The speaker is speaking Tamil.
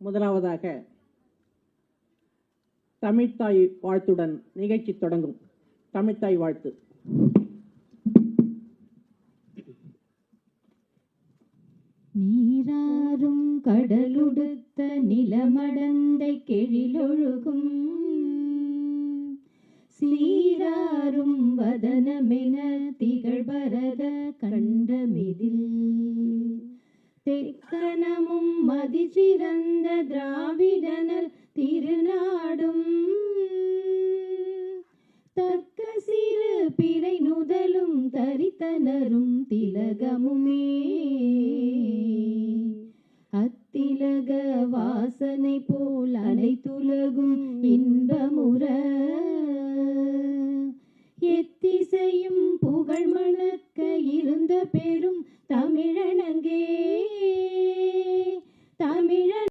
முதலாவதாக தமிழ்த்தாய் வாழ்த்துடன் நிகழ்ச்சி தொடங்கும். தமிழ்த்தாய் வாழ்த்து. நீராறும் கடலுடுத்த நிலமடந்தை கெழிலொழுகும் சீராறும் வதனமென திகழ்பரத கண்டமிதில் தெக்கனமும் மதிசிறந்த திராவிடனல் திருநாடும் தக்க சிறு பிறை நுதலும் தரித்தனரும் திலகமுமே அத்திலக வாசனை போல் அனைத்துலகும் இன்பமுற எத்திசையும் புகழ் மணக்க இருந்த பெரும் தமிழனங்கே தமிழன்